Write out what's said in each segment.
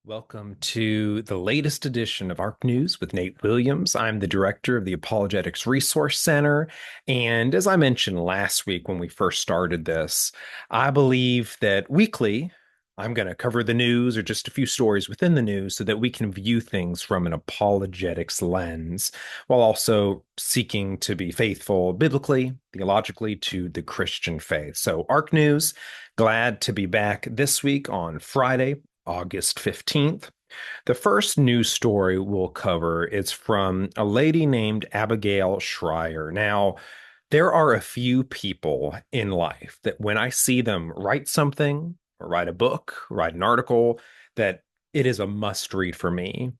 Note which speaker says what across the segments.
Speaker 1: Welcome to the latest edition of ARC News with Nate Williams. I'm the director of the Apologetics Resource Center. And as I mentioned last week when we first started this, I believe that weekly I'm going to cover the news or just a few stories within the news so that we can view things from an apologetics lens while also seeking to be faithful biblically, theologically to the Christian faith. So, ARC News, glad to be back this week on Friday, August 15th. The first news story we'll cover is from a lady named Abigail Schreier. Now, there are a few people in life that when I see them write something or write a book, write an article, that it is a must read for me.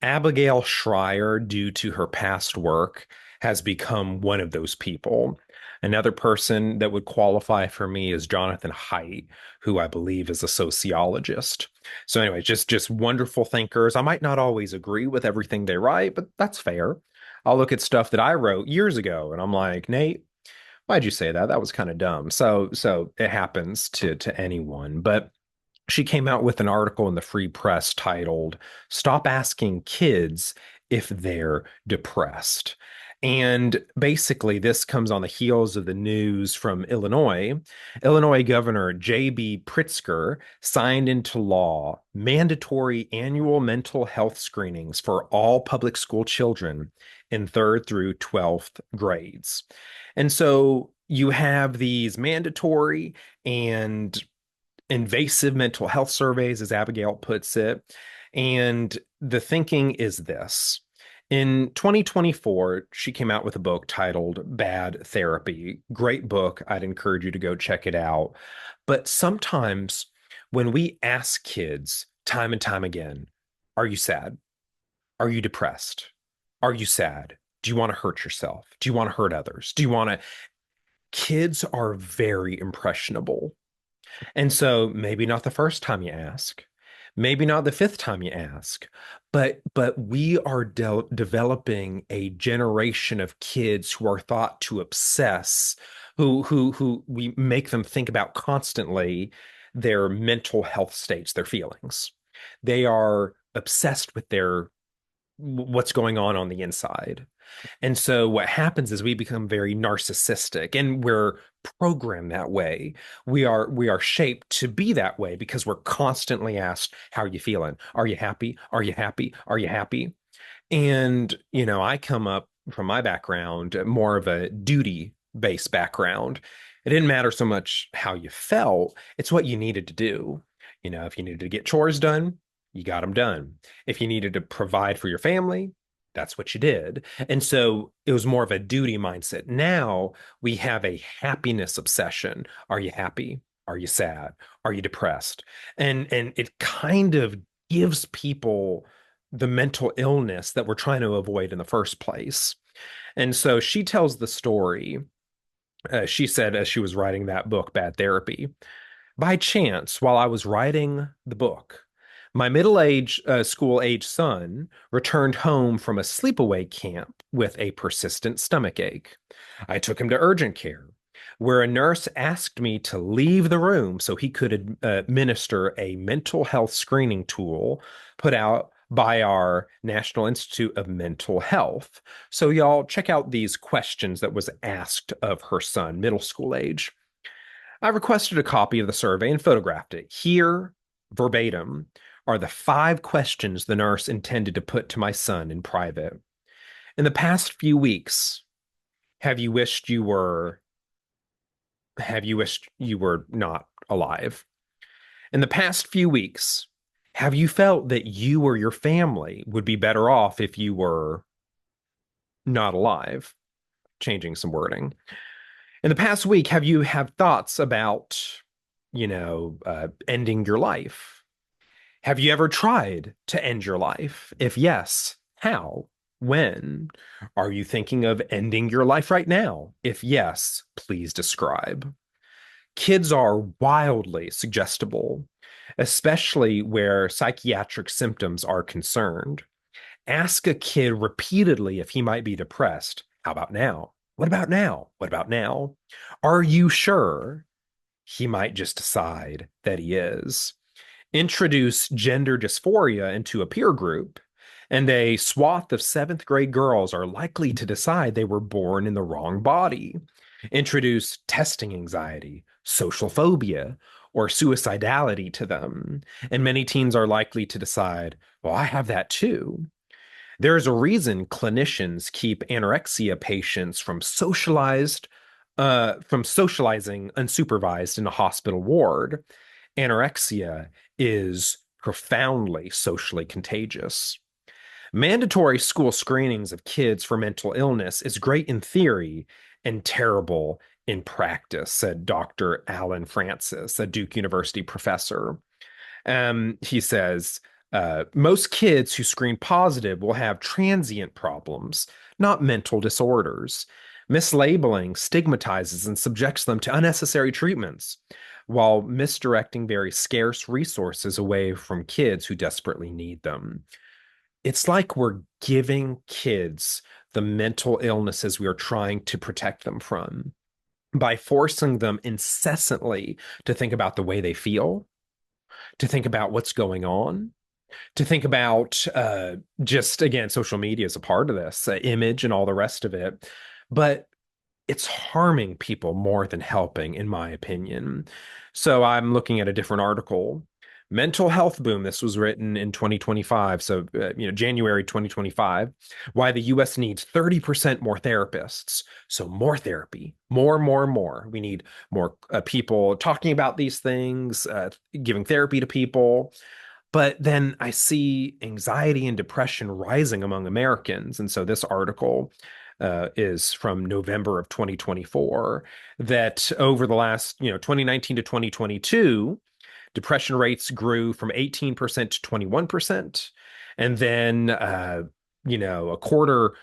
Speaker 1: Abigail Schreier, due to her past work, has become one of those people. Another person that would qualify for me is Jonathan Haidt, who I believe is a sociologist. So anyway, just wonderful thinkers. I might not always agree with everything they write, but that's fair. I'll look at stuff that I wrote years ago and I'm like, Nate, why'd you say that? That was kind of dumb. So it happens to anyone. But she came out with an article in the Free Press titled "Stop Asking Kids If They're Depressed." And basically, this comes on the heels of the news from Illinois. Illinois Governor J.B. Pritzker signed into law mandatory annual mental health screenings for all public school children in third through 12th grades. And so you have these mandatory and invasive mental health surveys, as Abigail puts it. And the thinking is this. In 2024, she came out with a book titled Bad Therapy. Great book. I'd encourage you to go check it out. But sometimes when we ask kids time and time again, are you sad? Are you depressed? Are you sad? Do you want to hurt yourself? Do you want to hurt others? Do you want to? Kids are very impressionable. And so maybe not the first time you ask, maybe not the fifth time you ask, but we are developing a generation of kids who are thought to obsess, who we make them think about constantly their mental health states, their feelings. They are obsessed with their what's going on the inside. And so what happens is we become very narcissistic and we're programmed that way. We are shaped to be that way because we're constantly asked, how are you feeling? Are you happy? Are you happy? Are you happy? And, I come up from my background, more of a duty based background. It didn't matter so much how you felt, it's what you needed to do. If you needed to get chores done, you got them done. If you needed to provide for your family, that's what you did. And so it was more of a duty mindset. Now we have a happiness obsession. Are you happy? Are you sad? Are you depressed? And it kind of gives people the mental illness that we're trying to avoid in the first place. And so she tells the story. She said, as she was writing that book, Bad Therapy, by chance, while I was writing the book, my middle-aged school-age son returned home from a sleepaway camp with a persistent stomach ache. I took him to urgent care, where a nurse asked me to leave the room so he could administer a mental health screening tool put out by our National Institute of Mental Health. So y'all check out these questions that was asked of her son, middle school age. I requested a copy of the survey and photographed it. Here, verbatim, are the 5 questions the nurse intended to put to my son in private. In the past few weeks, have you wished you were not alive? In the past few weeks, have you felt that you or your family would be better off if you were not alive? Changing some wording. In the past week, have you had thoughts about, ending your life? Have you ever tried to end your life? If yes, how? When? Are you thinking of ending your life right now? If yes, please describe. Kids are wildly suggestible, especially where psychiatric symptoms are concerned. Ask a kid repeatedly if he might be depressed. How about now? What about now? What about now? Are you sure? He might just decide that he is. Introduce gender dysphoria into a peer group, and a swath of seventh grade girls are likely to decide they were born in the wrong body. Introduce testing anxiety, social phobia, or suicidality to them, and many teens are likely to decide, well, I have that too. There is a reason clinicians keep anorexia patients from socializing unsupervised in a hospital ward. Anorexia is profoundly socially contagious. Mandatory school screenings of kids for mental illness is great in theory and terrible in practice, said Dr. Alan Francis, a Duke University professor. He says, most kids who screen positive will have transient problems, not mental disorders. Mislabeling stigmatizes and subjects them to unnecessary treatments, while misdirecting very scarce resources away from kids who desperately need them. It's like we're giving kids the mental illnesses we are trying to protect them from by forcing them incessantly to think about the way they feel, to think about what's going on, to think about just again, social media is a part of this, image and all the rest of it. But it's harming people more than helping, in my opinion. So I'm looking at a different article. Mental health boom. This was written in 2025. So, January 2025. Why the US needs 30% more therapists. So, more therapy, more. We need more people talking about these things, giving therapy to people. But then I see anxiety and depression rising among Americans. And so this article is from November of 2024, that over the last, 2019 to 2022, depression rates grew from 18% to 21%. And then, a quarter,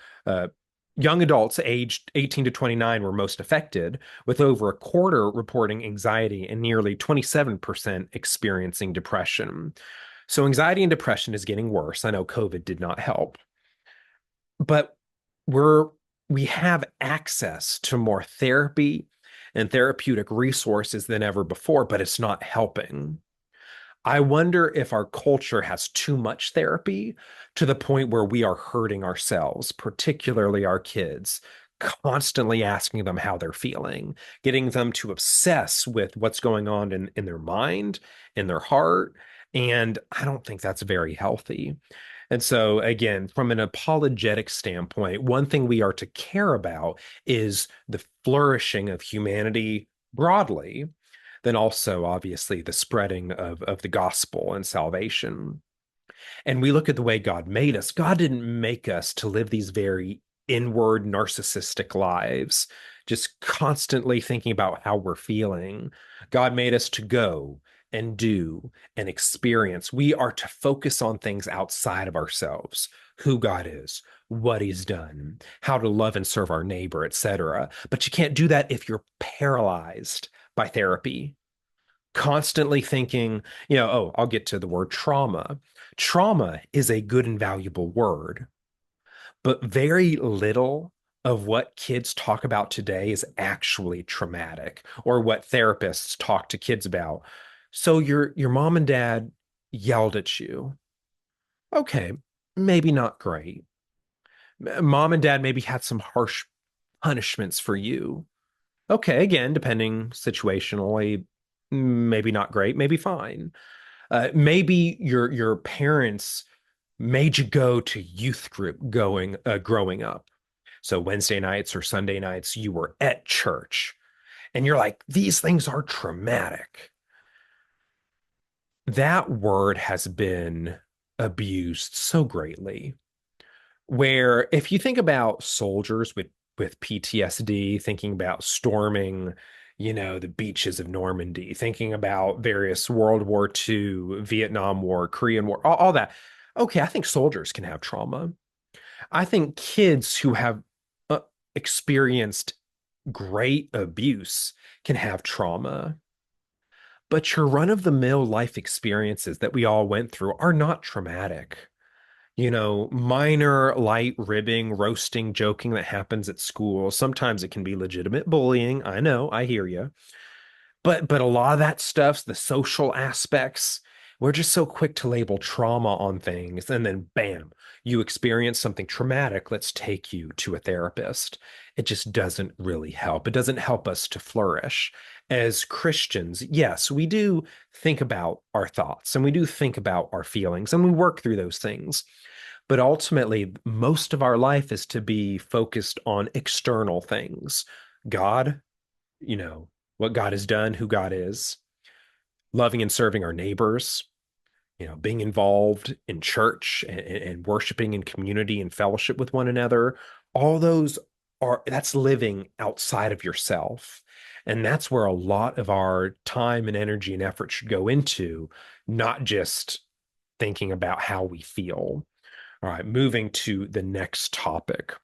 Speaker 1: young adults aged 18 to 29 were most affected, with over a quarter reporting anxiety and nearly 27% experiencing depression. So anxiety and depression is getting worse. I know COVID did not help, but we're we have access to more therapy and therapeutic resources than ever before, but it's not helping. I wonder if our culture has too much therapy to the point where we are hurting ourselves, particularly our kids, constantly asking them how they're feeling, getting them to obsess with what's going on in their mind, in their heart. And I don't think that's very healthy. And so, again, from an apologetic standpoint, one thing we are to care about is the flourishing of humanity broadly, then also, obviously, the spreading of the gospel and salvation. And we look at the way God made us. God didn't make us to live these very inward, narcissistic lives, just constantly thinking about how we're feeling. God made us to go and do and experience. We are to focus on things outside of ourselves, who God is, what he's done, how to love and serve our neighbor, etc. But you can't do that if you're paralyzed by therapy, constantly thinking, oh, I'll get to the word trauma. Trauma is a good and valuable word, but very little of what kids talk about today is actually traumatic, or what therapists talk to kids about. So your mom and dad yelled at you. Okay, maybe not great. Mom and dad maybe had some harsh punishments for you. Okay, again, depending situationally, maybe not great, maybe fine. Maybe your parents made you go to youth group growing up. So Wednesday nights or Sunday nights, you were at church, and you're like, these things are traumatic. That word has been abused so greatly. Where if you think about soldiers with PTSD, thinking about storming, the beaches of Normandy, thinking about various World War II, Vietnam War, Korean War, all that. Okay, I think soldiers can have trauma. I think kids who have uh, experienced great abuse can have trauma. But your run-of-the-mill life experiences that we all went through are not traumatic. Minor light ribbing, roasting, joking that happens at school. Sometimes it can be legitimate bullying. I know, I hear you. But a lot of that stuff, the social aspects, We're just so quick to label trauma on things, and then bam, you experience something traumatic. Let's take you to a therapist. It just doesn't really help. It doesn't help us to flourish. As Christians, yes, we do think about our thoughts and we do think about our feelings and we work through those things. But ultimately, most of our life is to be focused on external things. God, you know, what God has done, who God is, loving and serving our neighbors, being involved in church and worshiping in community and fellowship with one another. All those that's living outside of yourself. And that's where a lot of our time and energy and effort should go into, not just thinking about how we feel. All right, moving to the next topic.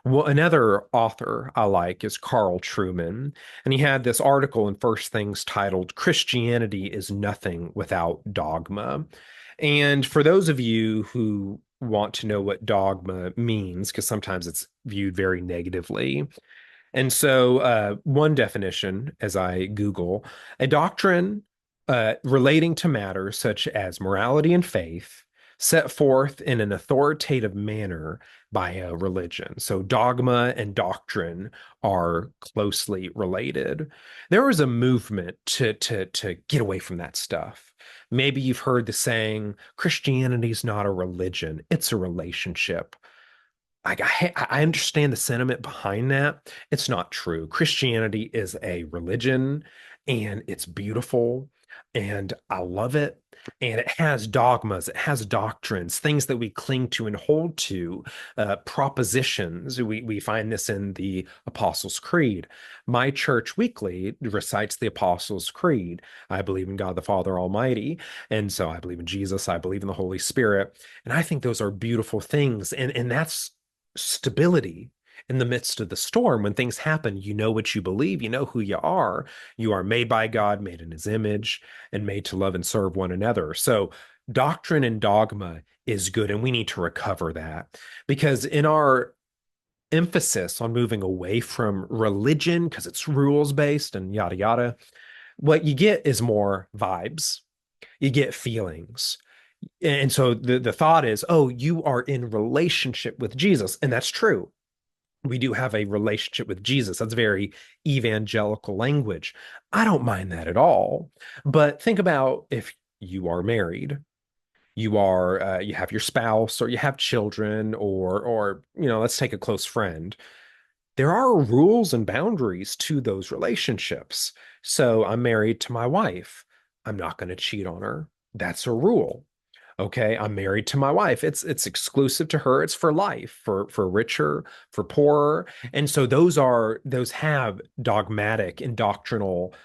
Speaker 1: Well, another author I like is Carl Trueman, and he had this article in First Things titled Christianity is Nothing Without Dogma. And for those of you who want to know what dogma means, because sometimes it's viewed very negatively, and so, one definition, as I Google, a doctrine relating to matters such as morality and faith, set forth in an authoritative manner by a religion. So, dogma and doctrine are closely related. There was a movement to get away from that stuff. Maybe you've heard the saying, Christianity is not a religion, it's a relationship. I understand the sentiment behind that. It's not true. Christianity is a religion and it's beautiful and I love it. And it has dogmas, it has doctrines, things that we cling to and hold to, propositions. We find this in the Apostles' Creed. My church weekly recites the Apostles' Creed. I believe in God the Father Almighty. And so I believe in Jesus, I believe in the Holy Spirit. And I think those are beautiful things. And that's stability in the midst of the storm. When things happen, you know what you believe, you know who you are. You are made by God, made in his image, and made to love and serve one another. So, doctrine and dogma is good, and we need to recover that because in our emphasis on moving away from religion, because it's rules based and yada yada, what you get is more vibes, you get feelings. And so the thought is, oh, you are in relationship with Jesus. And that's true. We do have a relationship with Jesus. That's very evangelical language. I don't mind that at all. But think about if you are married, you have your spouse or you have children or let's take a close friend. There are rules and boundaries to those relationships. So I'm married to my wife. I'm not going to cheat on her. That's a rule. Okay, I'm married to my wife. It's exclusive to her. It's for life, for richer, for poorer. And so those have dogmatic and doctrinal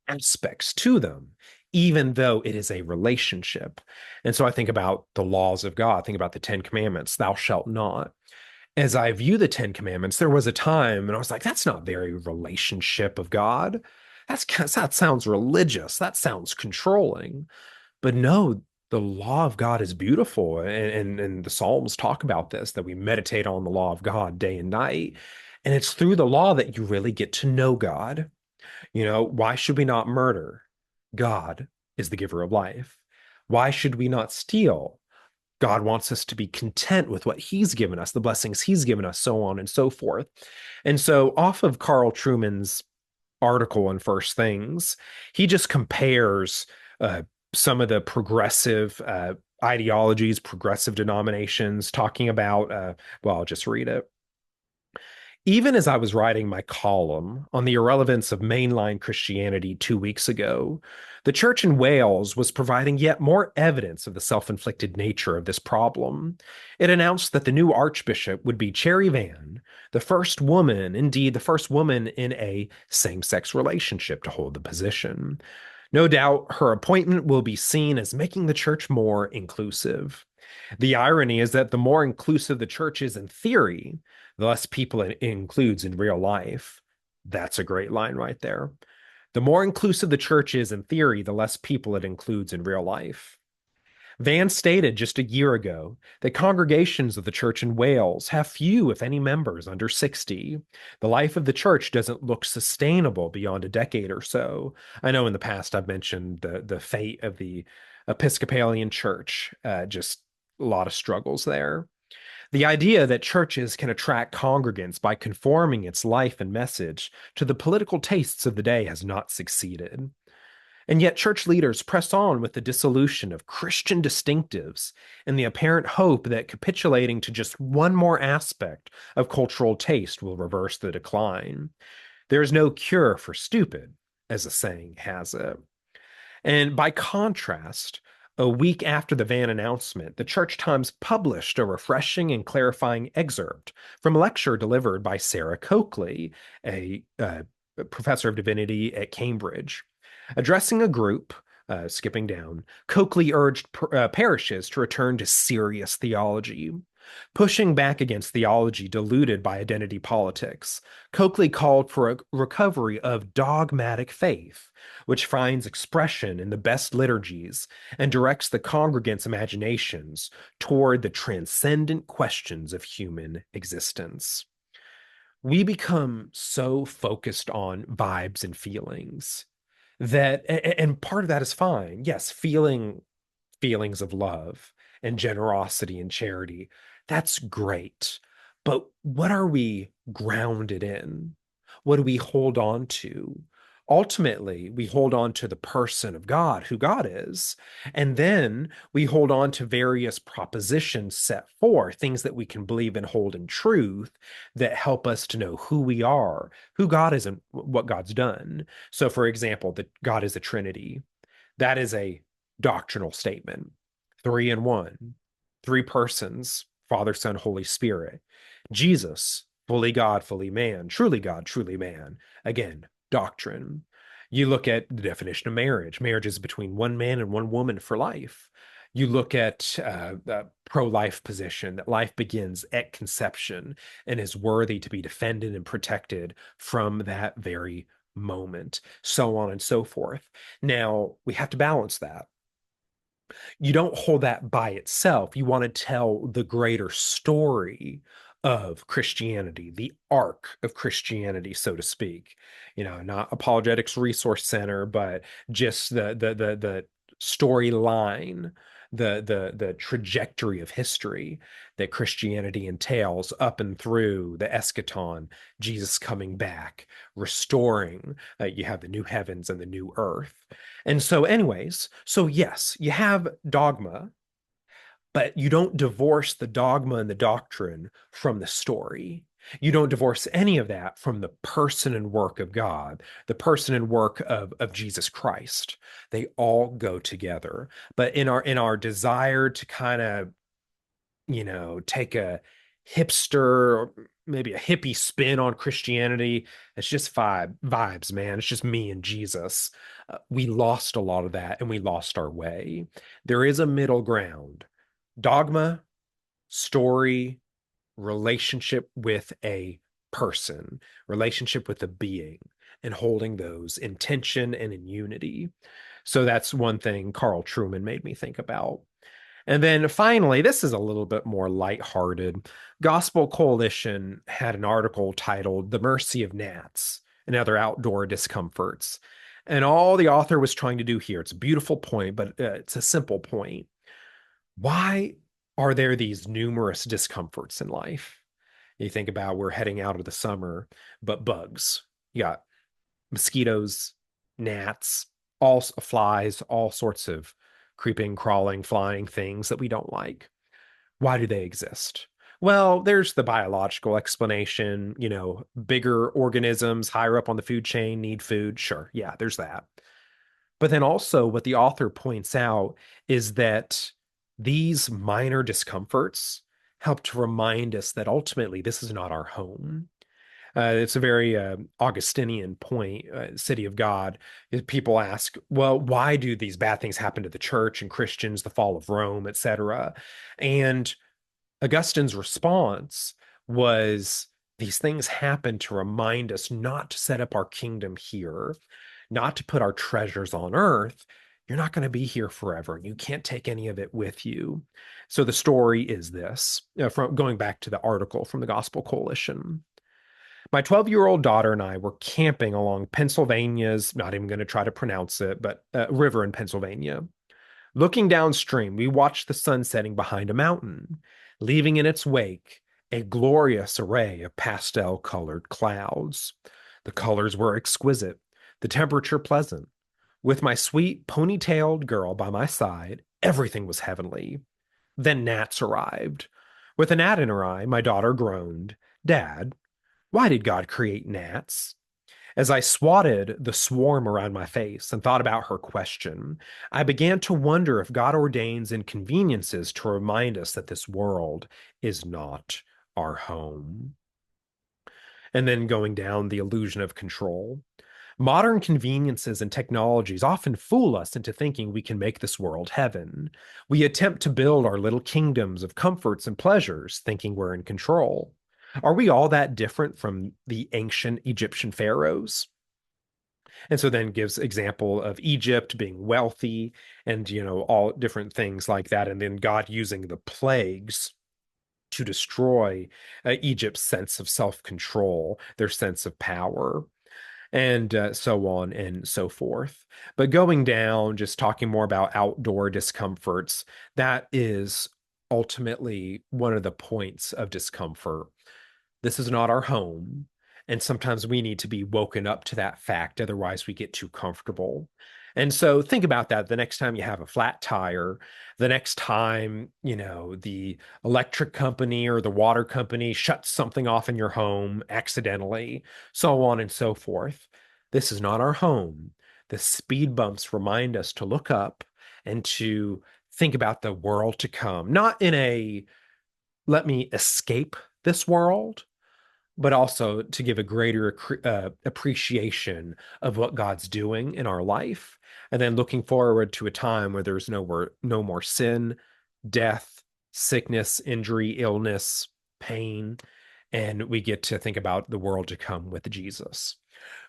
Speaker 1: aspects to them, even though it is a relationship. And so I think about the laws of God, think about the Ten Commandments, thou shalt not. As I view the Ten Commandments, there was a time and I was like, that's not very relationship of God. That sounds religious. That sounds controlling. But no, the law of God is beautiful. And the Psalms talk about this, that we meditate on the law of God day and night. And it's through the law that you really get to know God. Why should we not murder? God is the giver of life. Why should we not steal? God wants us to be content with what he's given us, the blessings he's given us, so on and so forth. And so, off of Carl Trueman's article in First Things, he just compares some of the progressive ideologies, progressive denominations, talking about, well, I'll just read it. Even as I was writing my column on the irrelevance of mainline Christianity 2 weeks ago, the church in Wales was providing yet more evidence of the self inflicted nature of this problem. It announced that the new archbishop would be Cherry Van, the first woman, indeed, the first woman in a same sex relationship to hold the position. No doubt her appointment will be seen as making the church more inclusive. The irony is that the more inclusive the church is in theory, the less people it includes in real life. That's a great line right there. The more inclusive the church is in theory, the less people it includes in real life. Van stated just a year ago that congregations of the church in Wales have few, if any, members under 60. The life of the church doesn't look sustainable beyond a decade or so. I know in the past I've mentioned the fate of the Episcopalian church, just a lot of struggles there. The idea that churches can attract congregants by conforming its life and message to the political tastes of the day has not succeeded. And yet, church leaders press on with the dissolution of Christian distinctives in the apparent hope that capitulating to just one more aspect of cultural taste will reverse the decline. There is no cure for stupid, as the saying has it. And by contrast, a week after the Van announcement, the Church Times published a refreshing and clarifying excerpt from a lecture delivered by Sarah Coakley, a professor of divinity at Cambridge. Addressing a group, skipping down, Coakley urged parishes to return to serious theology. Pushing back against theology diluted by identity politics, Coakley called for a recovery of dogmatic faith, which finds expression in the best liturgies and directs the congregants' imaginations toward the transcendent questions of human existence. We become so focused on vibes and feelings that, and part of that is fine. Yes, feelings of love and generosity and charity. That's great. But what are we grounded in? What do we hold on to? Ultimately, we hold on to the person of God, who God is. And then we hold on to various propositions set forth, things that we can believe and hold in truth that help us to know who we are, who God is, and what God's done. So, for example, that God is a Trinity. That is a doctrinal statement. Three in one, three persons, Father, Son, Holy Spirit. Jesus, fully God, truly man. Again, doctrine. You look at the definition of marriage. Marriage is between one man and one woman for life. You look at the pro-life position, that life begins at conception and is worthy to be defended and protected from that very moment, so on and so forth. Now, we have to balance that. You don't hold that by itself. You want to tell the greater story of Christianity, the arc of Christianity, so to speak. Not Apologetics Resource Center, but just the storyline, the trajectory of history that Christianity entails up and through the eschaton, Jesus coming back, restoring. You have the new heavens and the new earth. And so, anyways, so yes, you have dogma, but you don't divorce the dogma and the doctrine from the story. You don't divorce any of that from the person and work of God, the person and work of Jesus Christ. They all go together. But in our desire to kind of, take a hipster or maybe a hippie spin on Christianity, it's just vibes, man. It's just me and Jesus. We lost a lot of that and we lost our way. There is a middle ground. Dogma, story, relationship with a person, relationship with a being, and holding those in tension and in unity. So that's one thing Carl Trueman made me think about. And then finally, this is a little bit more lighthearted. Gospel Coalition had an article titled The Mercy of Gnats and Other Outdoor Discomforts. And all the author was trying to do here, it's a beautiful point, but it's a simple point. Why are there these numerous discomforts in life? You think about we're heading out of the summer, but bugs. You got mosquitoes, gnats, all flies, all sorts of creeping, crawling, flying things that we don't like. Why do they exist? Well, there's the biological explanation, bigger organisms higher up on the food chain need food. Sure. Yeah, there's that. But then also, what the author points out is that these minor discomforts help to remind us that ultimately this is not our home. It's a very Augustinian point, city of God. People ask, well, why do these bad things happen to the church and Christians, the fall of Rome, etc.? And Augustine's response was these things happen to remind us not to set up our kingdom here, not to put our treasures on earth. you're not going to be here forever and you can't take any of it with you. So the story is this, from going back to the article from the Gospel Coalition. My 12-year-old daughter and I were camping along Pennsylvania's, not even going to try to pronounce it, but river in Pennsylvania. Looking downstream, we watched the sun setting behind a mountain, leaving in its wake a glorious array of pastel colored clouds. The colors were exquisite, the temperature pleasant. With my sweet ponytailed girl by my side, everything was heavenly. Then Gnats arrived. With a gnat in her eye, my daughter groaned, "Dad, why did God create gnats?" As I swatted the swarm around my face and thought about her question, I began to wonder if God ordains inconveniences to remind us that this world is not our home. And then going down the illusion of control. Modern conveniences and technologies often fool us into thinking we can make this world heaven. We attempt to build our little kingdoms of comforts and pleasures, thinking we're in control. Are we all that different from the ancient Egyptian pharaohs? And so then gives example of Egypt being wealthy and, all different things like that. And then God using the plagues to destroy Egypt's sense of self-control, their sense of power, and so on and so forth. But going down, just talking more about outdoor discomforts, that is ultimately one of the points of discomfort. This is not our home. And sometimes we need to be woken up to that fact. Otherwise, we get too comfortable. And so think about that the next time you have a flat tire, the next time, the electric company or the water company shuts something off in your home accidentally, so on and so forth. This is not our home. The speed bumps remind us to look up and to think about the world to come, not in a let me escape this world, but also to give a greater appreciation of what God's doing in our life, and then looking forward to a time where there's no more sin, death, sickness, injury, illness, pain, and we get to think about the world to come with Jesus.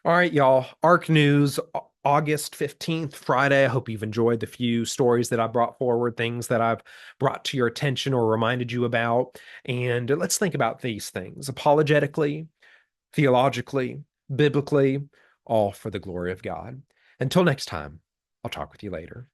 Speaker 1: All right, y'all. Arc News, August 15th, Friday. I hope you've enjoyed the few stories that I brought forward, things that I've brought to your attention or reminded you about. And let's think about these things apologetically, theologically, biblically, all for the glory of God. Until next time, I'll talk with you later.